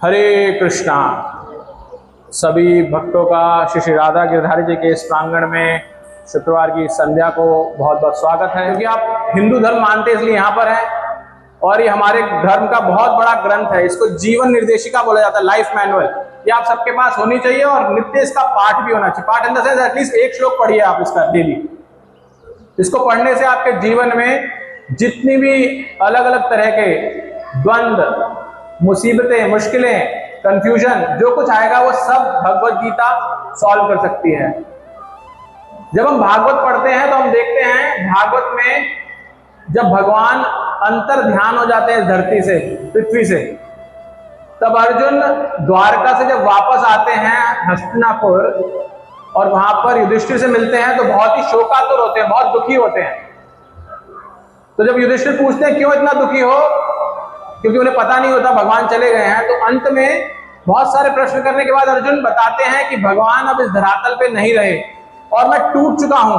हरे कृष्णा। सभी भक्तों का श्री श्री राधा गिरधारी जी के इस प्रांगण में शुक्रवार की संध्या को बहुत बहुत स्वागत है। क्योंकि आप हिंदू धर्म मानते हैं इसलिए यहाँ पर हैं, और ये हमारे धर्म का बहुत बड़ा ग्रंथ है। इसको जीवन निर्देशिका बोला जाता है, लाइफ मैनुअल। ये आप सबके पास होनी चाहिए और नित्य इसका पाठ भी होना चाहिए। पाठ इन द सेंस एटलीस्ट एक श्लोक पढ़िए आप इसका डेली। इसको पढ़ने से आपके जीवन में जितनी भी अलग अलग तरह के द्वंद्व, मुसीबतें, मुश्किलें, कंफ्यूजन जो कुछ आएगा वो सब भगवत गीता सॉल्व कर सकती है। जब हम भागवत पढ़ते हैं तो हम देखते हैं भागवत में जब भगवान अंतर ध्यान हो जाते हैं धरती से, पृथ्वी से, तब अर्जुन द्वारका से जब वापस आते हैं हस्तिनापुर और वहां पर युधिष्ठिर से मिलते हैं तो बहुत ही शोकातुर होते हैं, बहुत दुखी होते हैं। तो जब युधिष्ठिर पूछते हैं क्यों इतना दुखी हो, क्योंकि उन्हें पता नहीं होता भगवान चले गए हैं, तो अंत में बहुत सारे प्रश्न करने के बाद अर्जुन बताते हैं कि भगवान अब इस धरातल पे नहीं रहे और मैं टूट चुका हूं।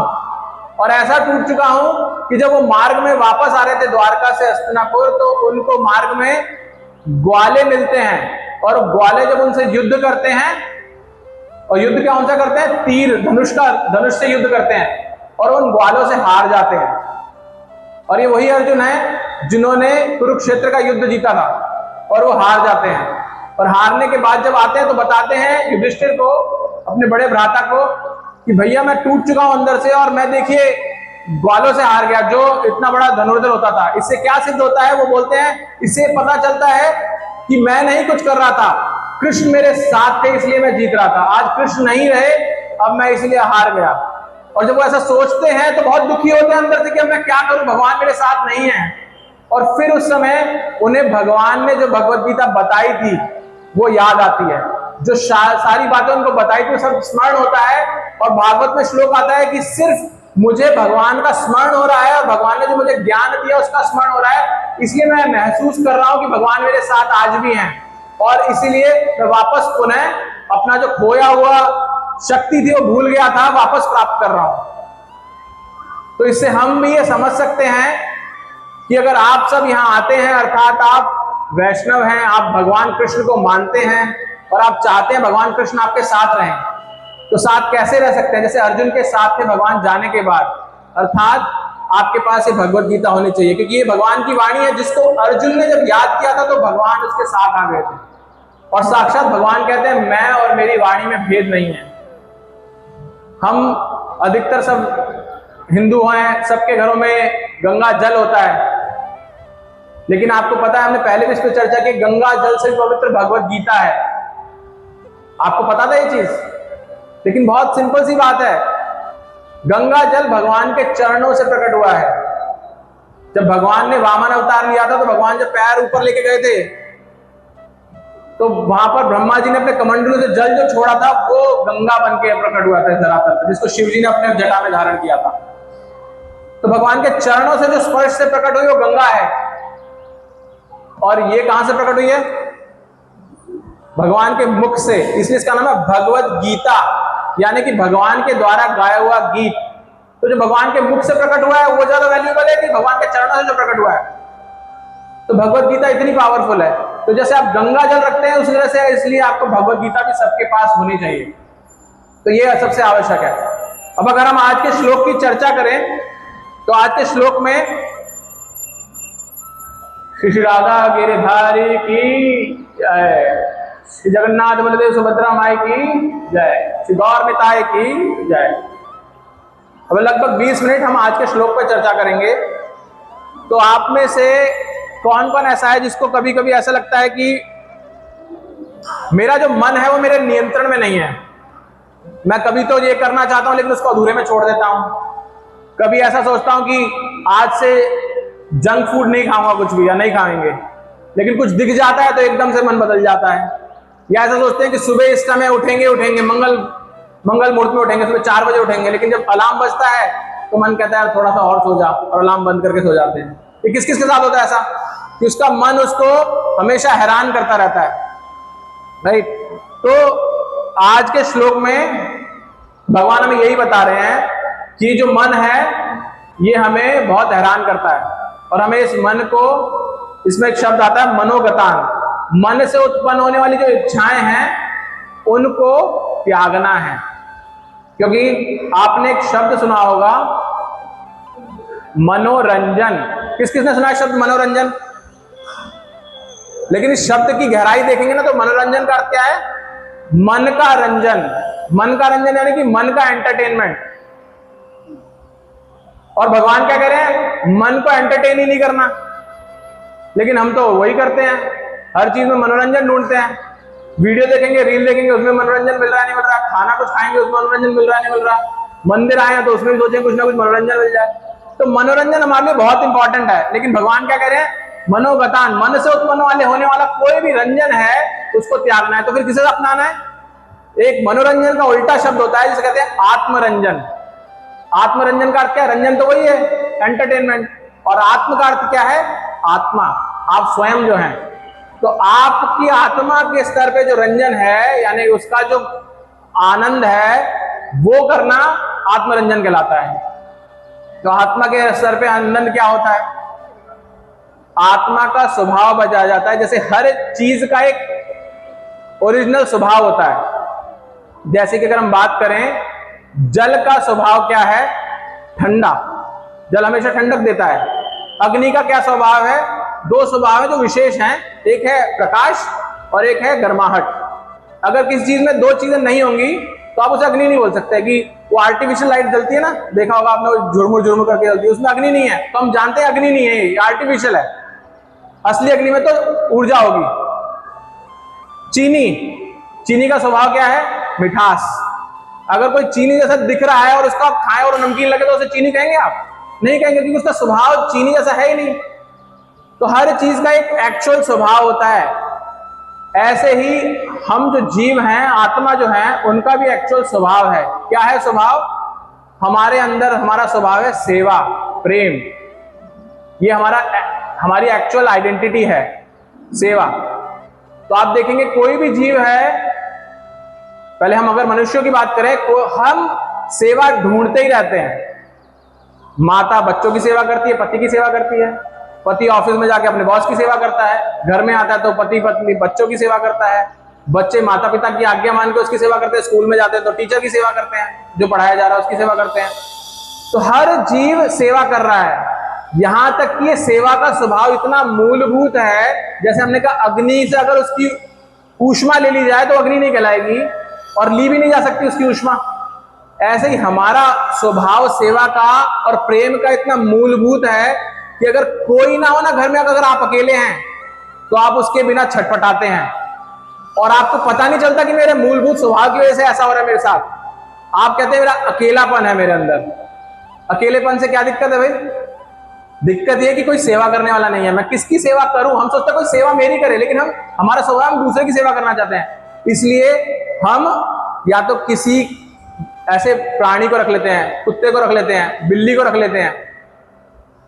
और ऐसा टूट चुका हूं कि जब वो मार्ग में वापस आ रहे थे द्वारका से हस्तिनापुर, तो उनको मार्ग में ग्वाले मिलते हैं और ग्वाले जब उनसे युद्ध करते हैं, और युद्ध क्या उनसे करते हैं, तीर धनुष से युद्ध करते हैं और उन ग्वालों से हार जाते हैं। और ये वही अर्जुन है जिन्होंने कुरुक्षेत्र का युद्ध जीता था और वो हार जाते हैं। और हारने के बाद जब आते हैं तो बताते हैं युधिष्ठिर को, अपने बड़े भ्राता को, कि भैया मैं टूट चुका हूं अंदर से और मैं देखिए ग्वालों से हार गया, जो इतना बड़ा धनुर्धर होता था। इससे क्या सिद्ध होता है, वो बोलते हैं इससे पता चलता है कि मैं नहीं कुछ कर रहा था, कृष्ण मेरे साथ थे इसलिए मैं जीत रहा था। आज कृष्ण नहीं रहे, अब मैं इसलिए हार गया। और जब वो ऐसा सोचते हैं तो बहुत दुखी होते हैं अंदर से कि अब मैं क्या करूं, भगवान मेरे साथ नहीं है। और फिर उस समय उन्हें भगवान ने जो भगवत गीता बताई थी वो याद आती है। जो सारी बातें उनको बताई थी वो सब स्मरण होता है। और भागवत में श्लोक आता है कि सिर्फ मुझे भगवान का स्मरण हो रहा है और भगवान ने जो मुझे ज्ञान दिया उसका स्मरण हो रहा है, इसलिए मैं महसूस कर रहा हूं कि भगवान मेरे साथ आज भी हैं। और इसीलिए मैं वापस पुनः अपना जो खोया हुआ शक्ति थी वो भूल गया था, वापस प्राप्त कर रहा हूं। तो इससे हम भी ये समझ सकते हैं कि अगर आप सब यहां आते हैं, अर्थात आप वैष्णव हैं, आप भगवान कृष्ण को मानते हैं और आप चाहते हैं भगवान कृष्ण आपके साथ रहें, तो साथ कैसे रह सकते हैं? जैसे अर्जुन के साथ थे भगवान जाने के बाद, अर्थात आपके पास ये भगवत गीता होनी चाहिए, क्योंकि ये भगवान की वाणी है जिसको अर्जुन ने जब याद किया था तो भगवान उसके साथ आ गए थे। और साक्षात भगवान कहते हैं मैं और मेरी वाणी में भेद नहीं है। हम अधिकतर सब हिंदू हैं, सबके घरों में गंगा जल होता है, लेकिन आपको पता है हमने पहले भी इस पर चर्चा की, गंगा जल से पवित्र भगवत गीता है। आपको पता था ये चीज? लेकिन बहुत सिंपल सी बात है, गंगा जल भगवान के चरणों से प्रकट हुआ है। जब भगवान ने वामन अवतार लिया था तो भगवान जब पैर ऊपर लेके गए थे तो वहां पर ब्रह्मा जी ने अपने कमंडलों से जल जो छोड़ा था वो गंगा बन के प्रकट हुआ था इस धरातल पर, जिसको शिव जी ने अपने जटा में धारण किया था। तो भगवान के चरणों से जो स्पर्श से प्रकट हुई वो गंगा है। और ये कहां से प्रकट हुई है? भगवान के मुख से, इसलिए इसका नाम है भगवत गीता, यानी कि भगवान के द्वारा गाया हुआ गीत। तो जो भगवान के मुख से प्रकट हुआ है वो ज्यादा वैल्यूएबल है कि भगवान के चरणों से जो प्रकट हुआ है? तो भगवत गीता इतनी पावरफुल है। तो जैसे आप गंगा जल रखते हैं उस तरह से इसलिए आपको भगवत गीता भी सबके पास होनी चाहिए। तो ये सबसे आवश्यक है। अब अगर हम आज के श्लोक की चर्चा करें तो आज के श्लोक में श्री राधा गिरधारी की जय, श्री जगन्नाथ बलदेव सुभद्रा माई की जय, श्री गौर निताय की जय। अब लगभग 20 मिनट हम आज के श्लोक पर चर्चा करेंगे। तो आप में से कौन कौन ऐसा है जिसको कभी कभी ऐसा लगता है कि मेरा जो मन है वो मेरे नियंत्रण में नहीं है, मैं कभी तो ये करना चाहता हूं लेकिन उसको अधूरे में छोड़ देता हूं। कभी ऐसा सोचता हूं कि आज से जंक फूड नहीं खाऊंगा कुछ भी, या नहीं खाएंगे, लेकिन कुछ दिख जाता है तो एकदम से मन बदल जाता है। या ऐसा सोचते हैं कि सुबह इस समय उठेंगे मंगल मुहूर्त में उठेंगे, सुबह 4 बजे उठेंगे, लेकिन जब अलार्म बजता है तो मन कहता है थोड़ा सा और सो जा, और अलार्म बंद करके सो जाते हैं। ये किस किस के साथ होता है ऐसा कि उसका मन उसको हमेशा हैरान करता रहता है, राइट? तो आज के श्लोक में भगवान हमें यही बता रहे हैं कि जो मन है ये हमें बहुत हैरान करता है, और हमें इस मन को, इसमें एक शब्द आता है मनोगतान, मन से उत्पन्न होने वाली जो इच्छाएं हैं उनको त्यागना है। क्योंकि आपने एक शब्द सुना होगा मनोरंजन। किस किसने सुना है शब्द मनोरंजन? लेकिन इस शब्द की गहराई देखेंगे ना तो मनोरंजन का अर्थ क्या है? मन का रंजन। मन का रंजन यानी कि मन का एंटरटेनमेंट। और भगवान क्या कह रहे हैं? मन को एंटरटेन ही नहीं करना। लेकिन हम तो वही करते हैं, हर चीज में मनोरंजन ढूंढते हैं। वीडियो देखेंगे, रील देखेंगे, उसमें मनोरंजन मिल रहा नहीं मिल रहा। खाना कुछ खाएंगे, उसमें मनोरंजन मिल रहा नहीं मिल रहा। मंदिर आए हैं तो उसमें भी सोचेंगे कुछ ना कुछ मनोरंजन मिल जाए। तो मनोरंजन हमारे लिए बहुत इंपॉर्टेंट है। लेकिन भगवान क्या कह रहे हैं? मनोगतान, मन से उत्पन्न वाले होने वाला कोई भी रंजन है उसको त्यागना है। तो फिर किसे अपनाना है? एक मनोरंजन का उल्टा शब्द होता है जिसे कहते हैं आत्मरंजन। आत्मरंजन का अर्थ क्या है? रंजन तो वही है, एंटरटेनमेंट। और आत्म का अर्थ क्या है? आत्मा, आप स्वयं जो हैं। तो आपकी आत्मा के स्तर पे जो रंजन है यानी उसका जो आनंद है वो करना आत्मरंजन कहलाता है। तो आत्मा के स्तर पे आनंद क्या होता है? आत्मा का स्वभाव बचा जाता है। जैसे हर चीज का एक ओरिजिनल स्वभाव होता है। जैसे कि अगर हम बात करें, जल का स्वभाव क्या है? ठंडा। जल हमेशा ठंडक देता है। अग्नि का क्या स्वभाव है? दो स्वभाव है जो विशेष हैं, एक है प्रकाश और एक है गर्माहट। अगर किसी चीज में दो चीजें नहीं होंगी तो आप उसे अग्नि नहीं बोल सकते। कि वो आर्टिफिशियल लाइट जलती है ना, देखा होगा आपने, झुरमुर झुरमुर करके जलती है, उसमें अग्नि नहीं है। तो हम जानते हैं अग्नि नहीं है, ये आर्टिफिशियल है। असली अग्नि में तो ऊर्जा होगी। चीनी, चीनी का स्वभाव क्या है? मिठास। अगर कोई चीनी जैसा दिख रहा है और उसको आप खाएं और नमकीन लगे तो उसे चीनी कहेंगे आप? नहीं कहेंगे, क्योंकि उसका स्वभाव चीनी जैसा है ही नहीं। तो हर चीज का एक एक्चुअल स्वभाव होता है। ऐसे ही हम जो जीव हैं, आत्मा जो है, उनका भी एक्चुअल स्वभाव है। क्या है स्वभाव? हमारे अंदर हमारा स्वभाव है सेवा, प्रेम। ये हमारी एक्चुअल आइडेंटिटी है, सेवा। तो आप देखेंगे कोई भी जीव है, पहले हम अगर मनुष्यों की बात करें, हम सेवा ढूंढते ही रहते हैं। माता बच्चों की सेवा करती है, पति की सेवा करती है। पति ऑफिस में जाके अपने बॉस की सेवा करता है, घर में आता है तो पति पत्नी बच्चों की सेवा करता है। बच्चे माता पिता की आज्ञा मान के उसकी सेवा करते हैं। स्कूल में जाते हैं तो टीचर की सेवा करते हैं, जो पढ़ाया जा रहा है उसकी सेवा करते हैं। तो हर जीव सेवा कर रहा है। यहां तक कि ये सेवा का स्वभाव इतना मूलभूत है, जैसे हमने कहा अग्नि से अगर उसकी ऊष्मा ले ली जाए तो अग्नि नहीं कहलाएगी और ली भी नहीं जा सकती उसकी ऊष्मा। ऐसे ही हमारा स्वभाव सेवा का और प्रेम का इतना मूलभूत है कि अगर कोई ना हो ना घर में, अगर आप अकेले हैं तो आप उसके बिना छटपटाते हैं और आपको पता नहीं चलता कि मेरे मूलभूत स्वभाव की वजह से ऐसा हो रहा है मेरे साथ। आप कहते हैं मेरा अकेलापन है मेरे अंदर। अकेलेपन से क्या दिक्कत है भाई? दिक्कत यह कि कोई सेवा करने वाला नहीं है। मैं किसकी सेवा करूं? हम सोचते हैं कोई सेवा मेरी करे, लेकिन हमारा स्वभाव हम दूसरे की सेवा करना चाहते हैं। इसलिए हम या तो किसी ऐसे प्राणी को रख लेते हैं, कुत्ते को रख लेते हैं, बिल्ली को रख लेते हैं।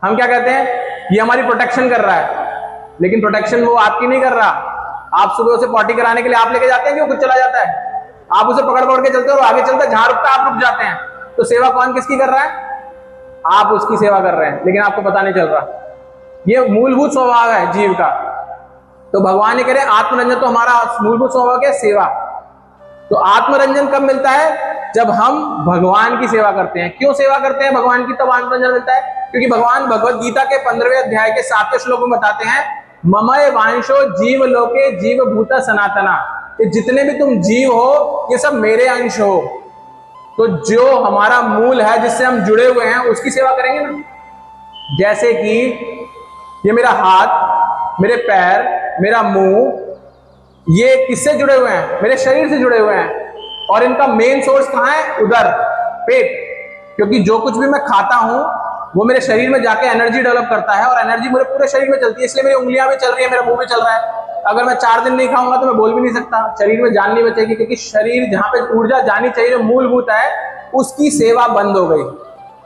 हम क्या कहते हैं? ये हमारी प्रोटेक्शन कर रहा है, लेकिन प्रोटेक्शन वो आपकी नहीं कर रहा। आप सुबह उसे पॉटी कराने के लिए आप लेके जाते हैं कि वो खुद चला जाता है? आप उसे पकड़ पकड़ के चलते हो और आगे चलते, जहां रुकता है आप रुक जाते हैं। तो सेवा कौन किसकी कर रहा है? आप उसकी सेवा कर रहे हैं, लेकिन आपको पता नहीं चल रहा। ये मूलभूत स्वभाव है जीव का। तो भगवान ये कह रहे हैं आत्मरंजन तो हमारा मूलभूत स्वभाव क्या है? सेवा। तो आत्मरंजन कब मिलता है? जब हम भगवान की सेवा करते हैं। क्यों सेवा करते हैं भगवान की? तब आत्मरंजन मिलता है। क्योंकि भगवान भगवत गीता के 15वें अध्याय के 7वें श्लोक में बताते हैं, ममय वांशो जीव लोके जीव भूता सनातना। कि जितने भी तुम जीव हो ये सब मेरे अंश हो। तो जो हमारा मूल है, जिससे हम जुड़े हुए हैं, उसकी सेवा करेंगे ना। जैसे कि ये मेरा हाथ, मेरे पैर, मेरा मुंह, ये किससे जुड़े हुए हैं? मेरे शरीर से जुड़े हुए हैं। और इनका मेन सोर्स कहां है? उदर, पेट। क्योंकि जो कुछ भी मैं खाता हूं वो मेरे शरीर में जाके एनर्जी डेवलप करता है और एनर्जी मेरे पूरे शरीर में चलती है। इसलिए मेरी उंगलियां भी चल रही है, मेरा मुंह भी चल रहा है। अगर मैं 4 दिन नहीं खाऊंगा तो मैं बोल भी नहीं सकता, शरीर में जान नहीं बचेगी। क्योंकि शरीर जहां पे ऊर्जा जानी चाहिए, जो मूलभूत है, उसकी सेवा बंद हो गई।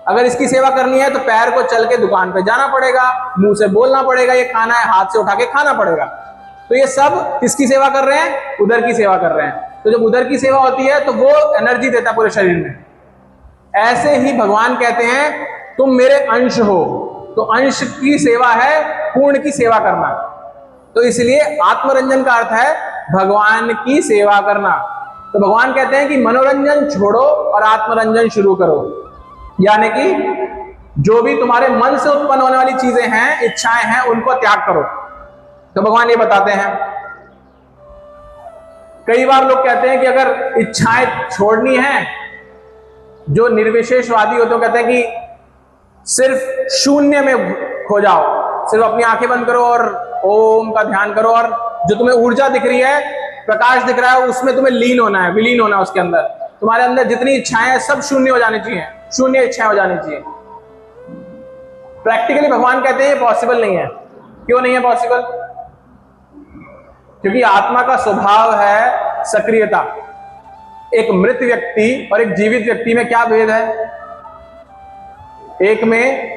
अगर इसकी सेवा करनी है तो पैर को चल के दुकान पे जाना पड़ेगा, मुंह से बोलना पड़ेगा ये खाना है, हाथ से उठा के खाना पड़ेगा। तो ये सब किसकी सेवा कर रहे हैं? उदर की सेवा कर रहे हैं। तो जब उदर की सेवा होती है तो वो एनर्जी देता है पूरे शरीर में। ऐसे ही भगवान कहते हैं तुम मेरे अंश हो। तो अंश की सेवा है पूर्ण की सेवा करना। तो इसलिए आत्मरंजन का अर्थ है भगवान की सेवा करना। तो भगवान कहते हैं कि मनोरंजन छोड़ो और आत्मरंजन शुरू करो, यानी कि जो भी तुम्हारे मन से उत्पन्न होने वाली चीजें हैं, इच्छाएं हैं, उनको त्याग करो। तो भगवान ये बताते हैं। कई बार लोग कहते हैं कि अगर इच्छाएं छोड़नी है, जो निर्विशेषवादी होते हैं कहते हैं कि सिर्फ शून्य में खो जाओ, सिर्फ अपनी आंखें बंद करो और ओम का ध्यान करो, और जो तुम्हें ऊर्जा दिख रही है, प्रकाश दिख रहा है, उसमें तुम्हें लीन होना है, विलीन होना है उसके अंदर। तुम्हारे अंदर जितनी इच्छाएं हैं सब शून्य हो जानी चाहिए, शून्य इच्छाएं हो जानी चाहिए। प्रैक्टिकली भगवान कहते हैं ये पॉसिबल नहीं है। क्यों नहीं है पॉसिबल? क्योंकि आत्मा का स्वभाव है सक्रियता। एक मृत व्यक्ति और एक जीवित व्यक्ति में क्या भेद है? एक में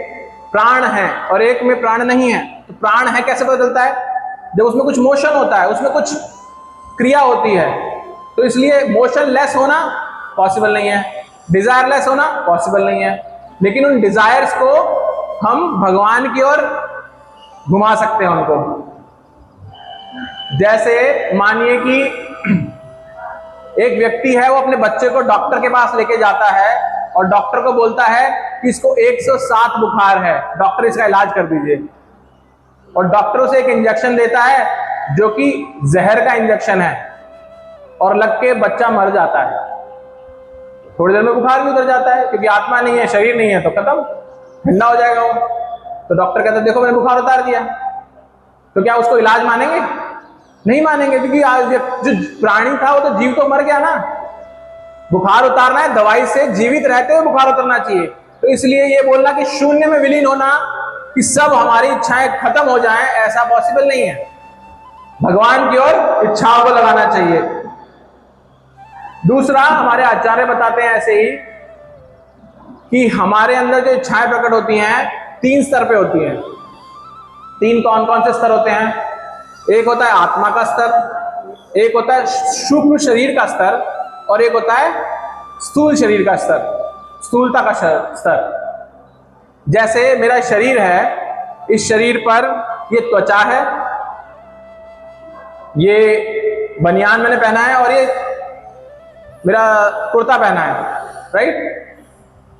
प्राण है और एक में प्राण नहीं है। तो प्राण है कैसे पता चलता है? जब उसमें कुछ मोशन होता है, उसमें कुछ क्रिया होती है। तो इसलिए मोशन लेस होना पॉसिबल नहीं है, डिजायर लेस होना पॉसिबल नहीं है। लेकिन उन डिजायर्स को हम भगवान की ओर घुमा सकते हैं उनको। जैसे मानिए कि एक व्यक्ति है, वो अपने बच्चे को डॉक्टर के पास लेके जाता है और डॉक्टर को बोलता है कि इसको 107 बुखार है, डॉक्टर इसका इलाज कर दीजिए। और डॉक्टर उसे एक इंजेक्शन देता है जो कि जहर का इंजेक्शन है, और लग के बच्चा मर जाता है। थोड़ी देर में बुखार भी उतर जाता है, क्योंकि आत्मा नहीं है, शरीर नहीं है, तो खत्म, ठंडा हो जाएगा वो। तो डॉक्टर कहता है देखो मैंने बुखार उतार दिया। तो क्या उसको इलाज मानेंगे? नहीं मानेंगे, क्योंकि जो प्राणी था वो तो जीव तो मर गया ना। बुखार उतारना है दवाई से, जीवित रहते हुए बुखार उतरना चाहिए। तो इसलिए ये बोलना कि शून्य में विलीन होना, कि सब हमारी इच्छाएं खत्म हो जाएं, ऐसा पॉसिबल नहीं है। भगवान की ओर इच्छाओं को लगाना चाहिए। दूसरा, हमारे आचार्य बताते हैं ऐसे ही कि हमारे अंदर जो इच्छाएं प्रकट होती हैं 3 स्तर पे होती हैं। 3 कौन कौन से स्तर होते हैं? एक होता है आत्मा का स्तर, एक होता है सूक्ष्म शरीर का स्तर, और एक होता है स्थूल शरीर का स्तर, स्थूलता का स्तर। जैसे मेरा शरीर है, इस शरीर पर ये त्वचा है, ये बनियान मैंने पहना है, और ये मेरा कुर्ता पहना है, राइट?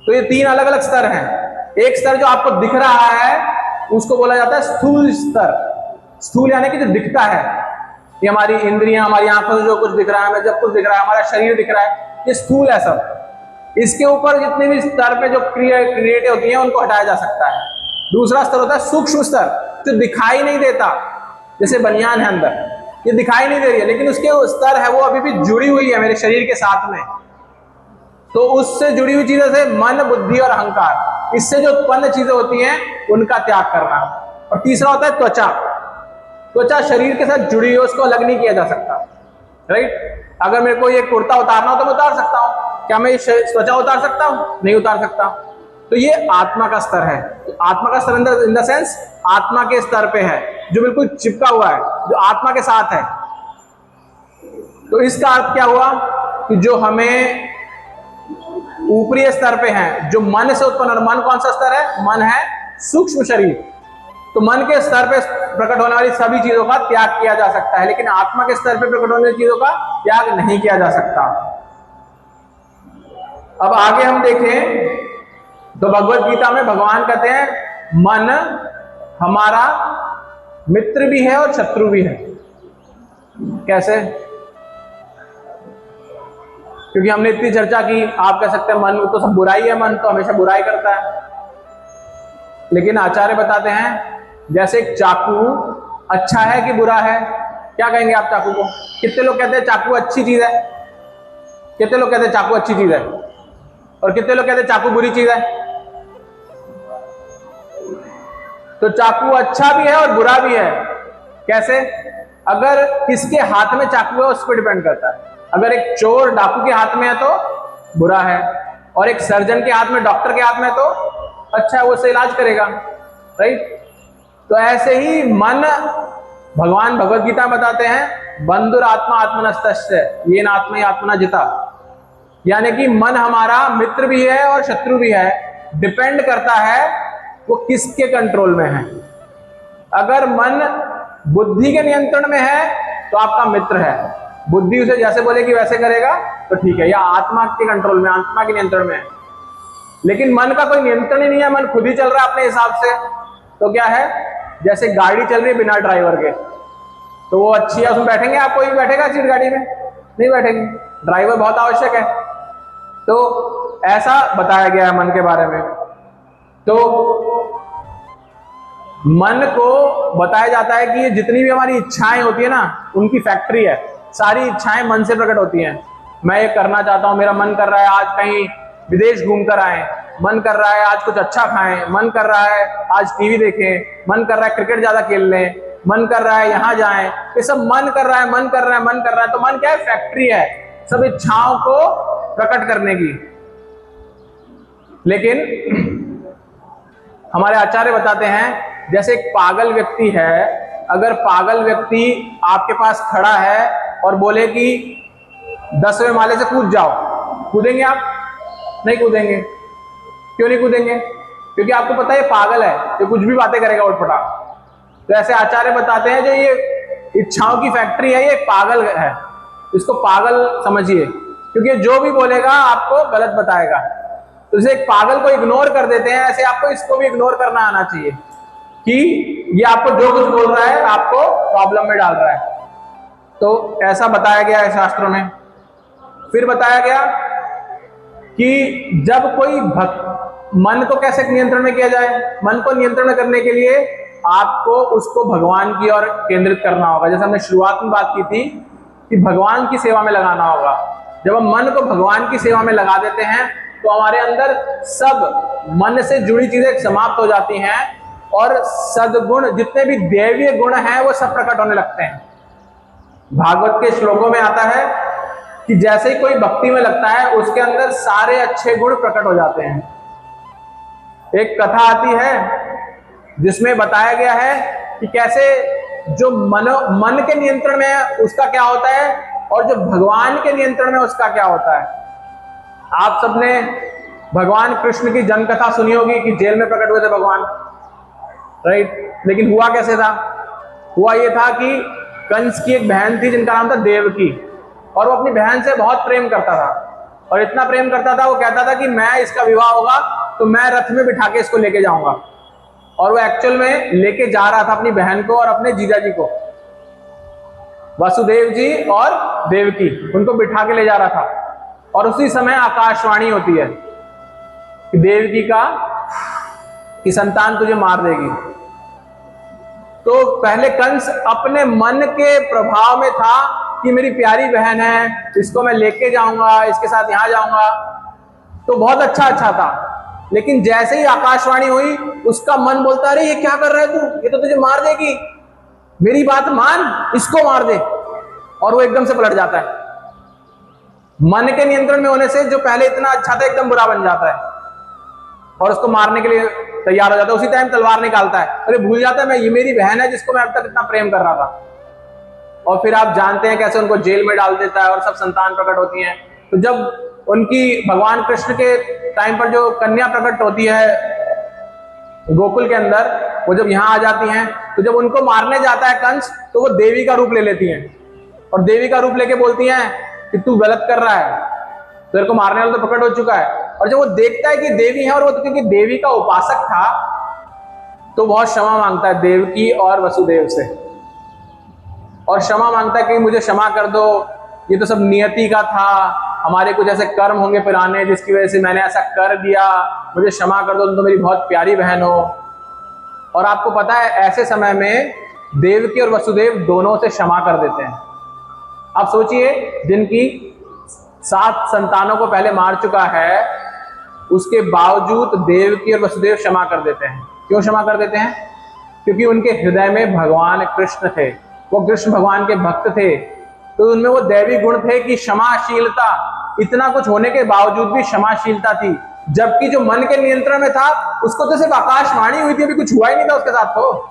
तो ये 3 अलग अलग स्तर हैं। एक स्तर जो आपको दिख रहा है उसको बोला जाता है स्थूल स्तर। स्थूल यानी कि जो दिखता है, ये हमारी इंद्रियां, हमारी आंखों से जो कुछ दिख रहा है, हमें जब कुछ दिख रहा है, हमारा शरीर दिख रहा है, ये स्थूल है सब। इसके ऊपर जितने भी स्तर पे जो क्रिएटिव होती हैं उनको हटाया जा सकता है। दूसरा स्तर होता है सूक्ष्म स्तर, जो दिखाई नहीं देता। जैसे बनियान है अंदर, ये दिखाई नहीं दे रही है, लेकिन उसके स्तर है वो अभी भी जुड़ी हुई है मेरे शरीर के साथ में। तो उससे जुड़ी हुई चीजों से मन, बुद्धि और अहंकार, इससे जो उत्पन्न चीजें होती हैं उनका त्याग करना। और तीसरा होता है त्वचा। त्वचा शरीर के साथ जुड़ी हो, उसको अलग नहीं किया जा सकता, राइट? अगर मेरे को ये कुर्ता उतारना हो तो मैं उतार सकता हूँ, क्या मैं ये त्वचा उतार सकता हूँ? नहीं उतार सकता। तो ये आत्मा का स्तर है। आत्मा का स्तर इन द सेंस आत्मा के स्तर पे है, जो बिल्कुल चिपका हुआ है, जो आत्मा के साथ है। तो इसका अर्थ क्या हुआ कि जो हमें ऊपरी स्तर पे है, जो मन से उत्पन्न, और मन कौन सा स्तर है? मन है सूक्ष्म शरीर। तो मन के स्तर पे प्रकट होने वाली सभी चीजों का त्याग किया जा सकता है, लेकिन आत्मा के स्तर पे प्रकट होने वाली चीजों का त्याग नहीं किया जा सकता। अब आगे हम देखें तो भगवत गीता में भगवान कहते हैं मन हमारा मित्र भी है और शत्रु भी है। कैसे? क्योंकि हमने इतनी चर्चा की, आप कह सकते हैं मन तो सब बुराई है, मन तो हमेशा बुराई करता है। लेकिन आचार्य बताते हैं जैसे एक चाकू अच्छा है कि बुरा है? क्या कहेंगे आप चाकू को? कितने लोग कहते हैं चाकू अच्छी चीज है? कितने लोग कहते हैं चाकू अच्छी चीज है? और कितने लोग कहते हैं चाकू बुरी चीज है? तो चाकू अच्छा भी है और बुरा भी है। कैसे? अगर किसके हाथ में चाकू है उस पर डिपेंड करता है। अगर एक चोर डाकू के हाथ में है तो बुरा है, और एक सर्जन के हाथ में, डॉक्टर के हाथ में तो अच्छा है, वो उससे इलाज करेगा, राइट? तो ऐसे ही मन, भगवान भगवत गीता में बताते हैं बंधुर आत्मा आत्मनस्तस्य येन आत्मा आत्मना जिता। यानी कि मन हमारा मित्र भी है और शत्रु भी है, डिपेंड करता है वो किसके कंट्रोल में है। अगर मन बुद्धि के नियंत्रण में है तो आपका मित्र है, बुद्धि उसे जैसे बोलेगी वैसे करेगा तो ठीक है, या आत्मा के कंट्रोल में, आत्मा के नियंत्रण में है। लेकिन मन का कोई नियंत्रण ही नहीं है, मन खुद ही चल रहा है अपने हिसाब से, तो क्या है, जैसे गाड़ी चल रही है बिना ड्राइवर के, तो वो अच्छी है, उसमें बैठेंगे आप? कोई बैठेगा सीट गाड़ी में? नहीं बैठेंगे, ड्राइवर बहुत आवश्यक है। तो ऐसा बताया गया है मन के बारे में। तो मन को बताया जाता है कि ये जितनी भी हमारी इच्छाएं होती है ना, उनकी फैक्ट्री है। सारी इच्छाएं मन से प्रकट होती हैं। मैं ये करना चाहता हूं, मेरा मन कर रहा है आज कहीं विदेश घूमकर आए, मन कर रहा है आज कुछ अच्छा खाएं, मन कर रहा है आज टीवी देखें, मन कर रहा है क्रिकेट ज्यादा खेल लें, मन कर रहा है यहां जाएं, ये सब मन कर रहा है, मन कर रहा है, मन कर रहा है। तो मन क्या है? फैक्ट्री है सब इच्छाओं को प्रकट करने की। लेकिन हमारे आचार्य बताते हैं, जैसे एक पागल व्यक्ति है, अगर पागल व्यक्ति आपके पास खड़ा है और बोले कि 10वें माले से कूद जाओ, कूदेंगे आप? नहीं कूदेंगे। क्यों नहीं कूदेंगे? क्योंकि आपको पता है ये पागल है, ये कुछ भी बातें करेगा उठपटांग। तो ऐसे आचार्य बताते हैं जो ये इच्छाओं की फैक्ट्री है, ये पागल है, इसको पागल समझिए, क्योंकि जो भी बोलेगा आपको गलत बताएगा। तो इसे एक पागल को इग्नोर कर देते हैं, ऐसे आपको इसको भी इग्नोर करना आना चाहिए कि ये आपको जो कुछ बोल रहा है आपको प्रॉब्लम में डाल रहा है। तो ऐसा बताया गया है शास्त्रों में। फिर बताया गया कि जब कोई मन को कैसे नियंत्रण में किया जाए। मन को नियंत्रण करने के लिए आपको उसको भगवान की ओर केंद्रित करना होगा। जैसे हमने शुरुआत में बात की थी कि भगवान की सेवा में लगाना होगा। जब हम मन को भगवान की सेवा में लगा देते हैं तो हमारे अंदर सब मन से जुड़ी चीजें समाप्त हो जाती हैं और सद्गुण, जितने भी दैवीय गुण हैं, वो सब प्रकट होने लगते हैं। भागवत के श्लोकों में आता है कि जैसे ही कोई भक्ति में लगता है उसके अंदर सारे अच्छे गुण प्रकट हो जाते हैं। एक कथा आती है जिसमें बताया गया है कि कैसे जो मन के नियंत्रण में है उसका क्या होता है और जो भगवान के नियंत्रण में उसका क्या होता है। आप सबने भगवान कृष्ण की जन्म कथा सुनी होगी कि जेल में प्रकट हुए थे भगवान, राइट? लेकिन हुआ कैसे था? हुआ ये था कि कंस की एक बहन थी जिनका नाम था देवकी, और वो अपनी बहन से बहुत प्रेम करता था, और इतना प्रेम करता था, वो कहता था कि मैं इसका विवाह होगा तो मैं रथ में बिठा के इसको लेके जाऊंगा। और वो एक्चुअल में लेके जा रहा था अपनी बहन को और अपने जीजा जी को, वसुदेव जी और देवकी, उनको बिठा के ले जा रहा था। और उसी समय आकाशवाणी होती है कि देवकी की संतान तुझे मार देगी। तो पहले कंस अपने मन के प्रभाव में था कि मेरी प्यारी बहन है, इसको मैं लेके जाऊंगा, इसके साथ यहां जाऊंगा, तो बहुत अच्छा था। लेकिन जैसे ही आकाशवाणी हुई उसका मन बोलता, अरे ये क्या कर रहा है तू, ये तो तुझे मार देगी, मेरी बात मान, इसको मार दे। और वो एकदम से पलट जाता है। मन के नियंत्रण में होने से जो पहले इतना अच्छा था एकदम बुरा बन जाता है और उसको मारने के लिए तैयार हो जाता है। उसी टाइम तलवार निकालता है, अरे भूल जाता है मैं, ये मेरी बहन है जिसको मैं अब तक इतना प्रेम कर रहा था। और फिर आप जानते हैं कैसे उनको जेल में डाल देता है और सब संतान प्रकट होती हैं। तो जब उनकी भगवान कृष्ण के टाइम पर जो कन्या प्रकट होती है गोकुल के अंदर, वो जब यहाँ आ जाती हैं तो जब उनको मारने जाता है कंस तो वो देवी का रूप ले लेती हैं और देवी का रूप लेके बोलती हैं कि तू गलत कर रहा है, तेरे को मारने वाला तो प्रकट हो चुका है। और जब वो देखता है कि देवी है और वो तो क्योंकि देवी का उपासक था तो बहुत क्षमा मांगता है देवकी और वसुदेव से, और क्षमा मांगता है कि मुझे क्षमा कर दो, ये तो सब नियति का था, हमारे कुछ ऐसे कर्म होंगे पुराने जिसकी वजह से मैंने ऐसा कर दिया, मुझे क्षमा कर दो, तुम तो मेरी बहुत प्यारी बहन हो। और आपको पता है ऐसे समय में देवकी और वसुदेव दोनों से क्षमा कर देते हैं। आप सोचिए, जिनकी 7 संतानों को पहले मार चुका है उसके बावजूद देवकी और वसुदेव क्षमा कर देते हैं। क्यों क्षमा कर देते हैं? क्योंकि उनके हृदय में भगवान कृष्ण थे, वो कृष्ण भगवान के भक्त थे, तो उनमें वो दैवी गुण थे कि क्षमाशीलता, इतना कुछ होने के बावजूद भी क्षमाशीलता थी। जबकि जो मन के नियंत्रण में था उसको तो सिर्फ आकाशवाणी हुई थी, अभी कुछ हुआ ही नहीं था उसके साथ। तो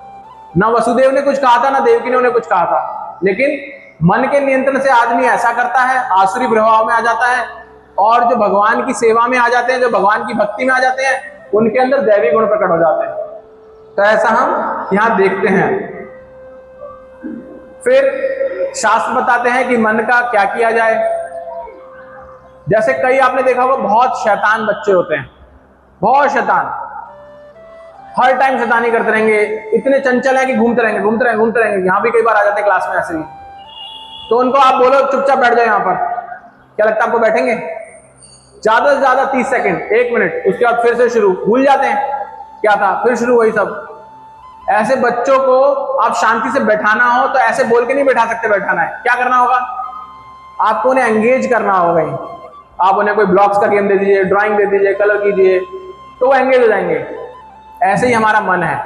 ना वसुदेव ने कुछ कहा था ना देवकी ने उन्हें कुछ कहा था, लेकिन मन के नियंत्रण से आदमी ऐसा करता है, आसुरी प्रभाव में आ जाता है, और जो भगवान की सेवा में आ जाते हैं, जो भगवान की भक्ति में आ जाते हैं, उनके अंदर दैवी गुण प्रकट हो जाते हैं। तो ऐसा हम यहाँ देखते हैं। फिर शास्त्र बताते हैं कि मन का क्या किया जाए। जैसे कई आपने देखा होगा बहुत शैतान बच्चे होते हैं, बहुत शैतान, हर टाइम शैतानी करते रहेंगे, इतने चंचल हैं कि घूमते रहेंगे। यहाँ भी कई बार आ जाते हैं क्लास में ऐसे ही। तो उनको आप बोलो चुपचाप बैठ जाओ यहाँ पर, क्या लगता है आपको बैठेंगे? ज्यादा से ज्यादा 30 सेकंड, 1 मिनट, उसके बाद फिर से शुरू, भूल जाते हैं क्या था, फिर शुरू वही सब। ऐसे बच्चों को आप शांति से बैठाना हो तो ऐसे बोल के नहीं बैठा सकते। बैठाना है, क्या करना होगा? आपको उन्हें एंगेज करना होगा। आप उन्हें कोई ब्लॉक्स का गेम दे दीजिए, ड्राइंग दे दीजिए, कलर कीजिए, तो वो एंगेज हो जाएंगे। ऐसे ही हमारा मन है,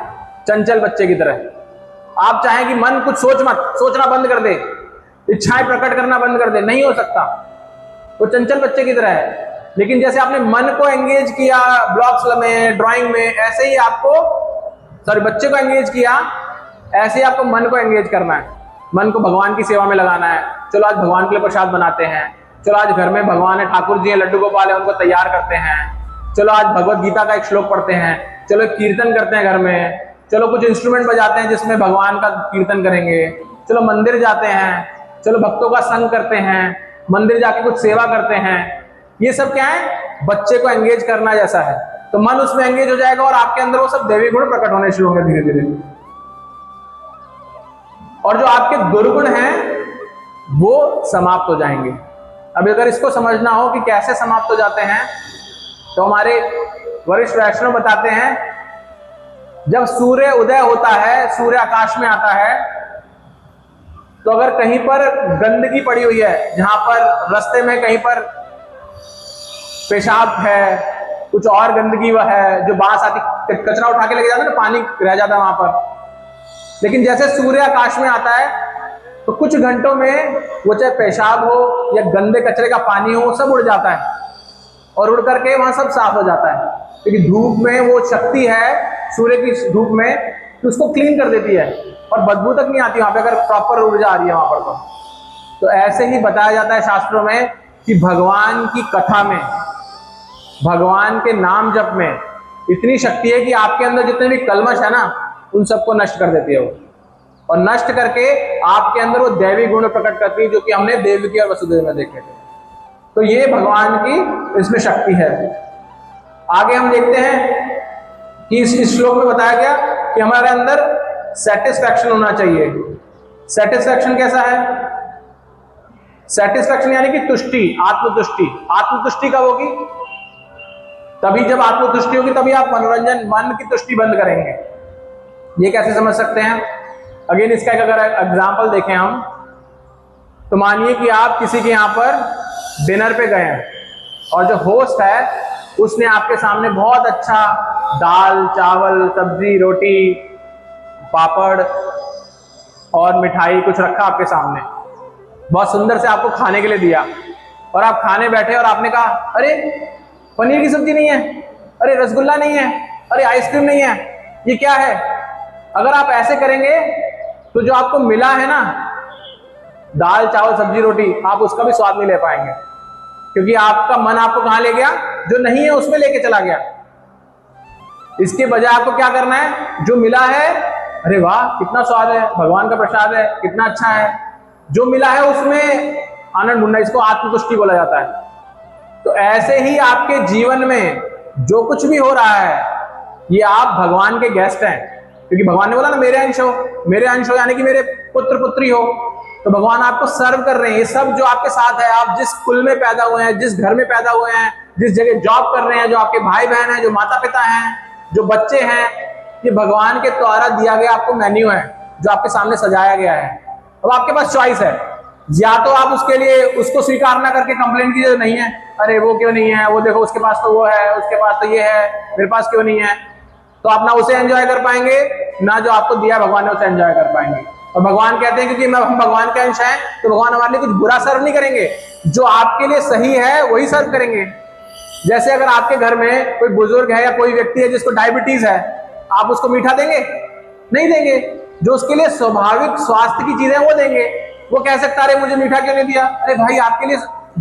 चंचल बच्चे की तरह। आप चाहें कि मन कुछ सोचना बंद कर दे, इच्छाएं प्रकट करना बंद कर दे, नहीं हो सकता। वो चंचल बच्चे की तरह है। लेकिन जैसे आपने मन को एंगेज किया ब्लॉक्स में, ड्राइंग में, ऐसे ही आपको बच्चे को एंगेज किया, ऐसे ही आपको मन को एंगेज करना है। मन को भगवान की सेवा में लगाना है। चलो आज भगवान के लिए प्रसाद बनाते हैं, चलो आज घर में भगवान है, ठाकुर जी है, लड्डू गोपाल है, उनको तैयार करते हैं, चलो आज भगवत गीता का एक श्लोक पढ़ते हैं, चलो कीर्तन करते हैं घर में, चलो कुछ इंस्ट्रूमेंट बजाते हैं जिसमें भगवान का कीर्तन करेंगे, चलो मंदिर जाते हैं, चलो भक्तों का संग करते हैं, मंदिर जाके कुछ सेवा करते हैं। ये सब क्या है? बच्चे को एंगेज करना जैसा है। तो मन उसमें एंगेज हो जाएगा और आपके अंदर वो सब दैवी गुण प्रकट होने शुरू होंगे धीरे धीरे। और जो आपके दुर्गुण हैं वो समाप्त हो जाएंगे। अब अगर इसको समझना हो कि कैसे समाप्त हो जाते हैं, तो हमारे वरिष्ठ वैष्णव बताते हैं, जब सूर्य उदय होता है, सूर्य आकाश में आता है, तो अगर कहीं पर गंदगी पड़ी हुई है, जहां पर रास्ते में कहीं पर पेशाब है, कुछ और गंदगी वह है, जो बांस आती, कचरा उठा के लेके जाता है ना, पानी रह जाता है वहां पर। लेकिन जैसे सूर्य आकाश में आता है तो कुछ घंटों में वो चाहे पेशाब हो या गंदे कचरे का पानी हो, सब उड़ जाता है और उड़ करके वहां सब साफ हो जाता है। क्योंकि धूप में वो शक्ति है, सूर्य की धूप में, कि उसको क्लीन कर देती है और बदबू तक नहीं आती वहां पे, अगर प्रॉपर ऊर्जा आ रही है वहां पर। तो ऐसे ही बताया जाता है शास्त्रों में कि भगवान की कथा में, भगवान के नाम जप में इतनी शक्ति है कि आपके अंदर जितने भी कलमश है ना, उन सबको नष्ट कर देती है वो, और नष्ट करके आपके अंदर वो दैवी गुण प्रकट करती है, जो कि हमने देवकी और वसुदेव में देखे थे। तो ये भगवान की इसमें शक्ति है। आगे हम देखते हैं कि इस श्लोक में बताया गया कि हमारे अंदर सेटिस्फैक्शन होना चाहिए। सेटिस्फैक्शन कैसा है? सेटिस्फैक्शन यानी कि तुष्टि, आत्मतुष्टि। आत्मतुष्टि कब होगी? तभी जब आत्मतुष्टि होगी, तभी आप मनोरंजन, मन की तुष्टि बंद करेंगे। ये कैसे समझ सकते हैं? अगेन इसका एक अगर एग्जाम्पल देखें हम, तो मानिए कि आप किसी के यहाँ पर डिनर पे गए हैं और जो होस्ट है उसने आपके सामने बहुत अच्छा दाल, चावल, सब्जी, रोटी, पापड़ और मिठाई कुछ रखा आपके सामने, बहुत सुंदर से आपको खाने के लिए दिया, और आप खाने बैठे और आपने कहा, अरे पनीर की सब्जी नहीं है, अरे रसगुल्ला नहीं है, अरे आइसक्रीम नहीं है, ये क्या है? अगर आप ऐसे करेंगे तो जो आपको मिला है ना, दाल, चावल, सब्जी, रोटी, आप उसका भी स्वाद नहीं ले पाएंगे, क्योंकि आपका मन आपको कहां ले गया? जो नहीं है उसमें लेके चला गया। इसके बजाय आपको क्या करना है? जो मिला है, अरे वाह कितना स्वाद है, भगवान का प्रसाद है, कितना अच्छा है, जो मिला है उसमें आनंद ढूंढना, इसको आत्मतुष्टि बोला जाता है। तो ऐसे ही आपके जीवन में जो कुछ भी हो रहा है, ये आप भगवान के गेस्ट हैं, क्योंकि भगवान ने बोला ना मेरे अंश हो, यानी कि मेरे पुत्र पुत्री हो। तो भगवान आपको सर्व कर रहे हैं। ये सब जो आपके साथ है, आप जिस कुल में पैदा हुए हैं, जिस घर में पैदा हुए हैं, जिस जगह जॉब कर रहे हैं, जो आपके भाई बहन हैं, जो माता पिता हैं, जो बच्चे हैं, ये भगवान के द्वारा दिया गया आपको मेन्यू है, जो आपके सामने सजाया गया है। अब आपके पास चॉइस है, या तो आप उसके लिए उसको स्वीकार ना करके कंप्लेन कीजिए नहीं है, अरे वो क्यों नहीं है, वो देखो उसके पास तो वो है, उसके पास तो ये है, मेरे पास क्यों नहीं है। तो आप ना उसे एंजॉय कर पाएंगे, ना जो आपको दिया भगवान ने उसे एंजॉय कर पाएंगे। और भगवान कहते हैं क्योंकि हम भगवान के अंश हैं, तो भगवान हमारे लिए कुछ बुरा सर्व नहीं करेंगे, जो आपके लिए सही है वही सर्व करेंगे। जैसे अगर आपके घर में कोई बुजुर्ग है या कोई व्यक्ति है जिसको डायबिटीज है, आप उसको मीठा देंगे? नहीं देंगे। जो उसके लिए स्वाभाविक स्वास्थ्य की चीजें वो देंगे। वो कह सकता है अरे मुझे मीठा क्यों नहीं दिया? अरे भाई आपके लिए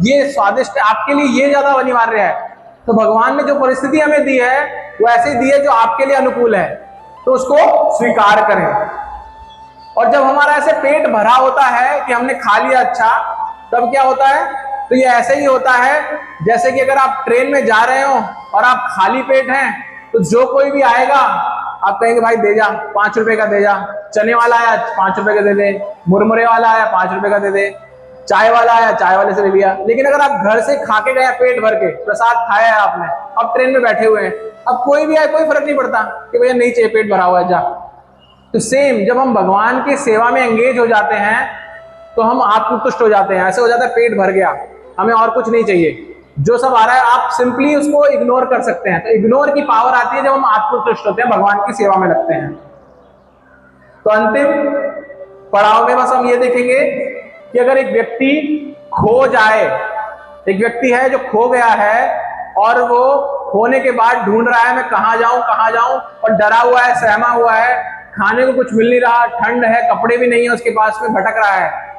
ये स्वादिष्ट है, आपके लिए ये ज्यादा अनिवार्य है। तो भगवान ने जो परिस्थिति हमें दी है वो ऐसे दी है जो आपके लिए अनुकूल है, तो उसको स्वीकार करें। और जब हमारा ऐसे पेट भरा होता है कि हमने खा लिया अच्छा, तब क्या होता है? तो ये ऐसे ही होता है जैसे कि अगर आप ट्रेन में जा रहे हो और आप खाली पेट हैं, तो जो कोई भी आएगा आप कहेंगे भाई दे जा, 5 रुपए का दे जा। चने वाला आया 5 रुपए का दे दे, मुरमुरे वाला आया 5 रुपए का दे दे, चाय वाला आया चाय वाले से ले लिया। लेकिन अगर आप घर से खा के गए पेट भर के, प्रसाद खाया है आपने, अब ट्रेन में बैठे हुए हैं, अब कोई भी आए कोई फर्क नहीं पड़ता कि भैया नहीं चाहिए, पेट भरा हुआ है जा। तो सेम जब हम भगवान की सेवा में एंगेज हो जाते हैं तो हम आत्मतुष्ट हो जाते हैं। ऐसे हो जाता है पेट भर गया, हमें और कुछ नहीं चाहिए, जो सब आ रहा है आप सिंपली उसको इग्नोर कर सकते हैं। तो इग्नोर की पावर आती है जब हम आत्मतुष्ट होते हैं, भगवान की सेवा में लगते हैं। तो अंतिम पड़ाव में बस हम ये देखेंगे कि अगर एक व्यक्ति खो जाए, एक व्यक्ति है जो खो गया है और वो खोने के बाद ढूंढ रहा है मैं कहां जाऊं, और डरा हुआ है, सहमा हुआ है, खाने को कुछ मिल नहीं रहा, ठंड है, कपड़े भी नहीं है उसके पास में, भटक रहा है।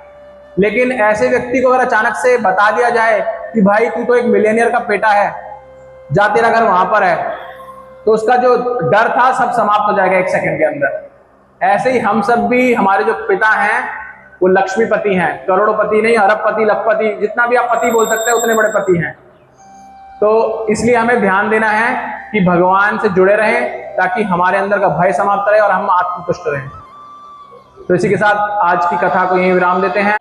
लेकिन ऐसे व्यक्ति को अगर अचानक से बता दिया जाए कि भाई तू तो एक मिलियनियर का बेटा है, जा तेरा घर वहां पर है, तो उसका जो डर था सब समाप्त हो जाएगा 1 सेकंड के अंदर। ऐसे ही हम सब भी, हमारे जो पिता हैं वो लक्ष्मीपति हैं, करोड़पति नहीं, अरबपति, लखपति, जितना भी आप पति बोल सकते हैं उतने बड़े पति हैं। तो इसलिए हमें ध्यान देना है कि भगवान से जुड़े रहें ताकि हमारे अंदर का भय समाप्त रहे और हम आत्मतुष्ट रहें। तो इसी के साथ आज की कथा को यहीं विराम देते हैं।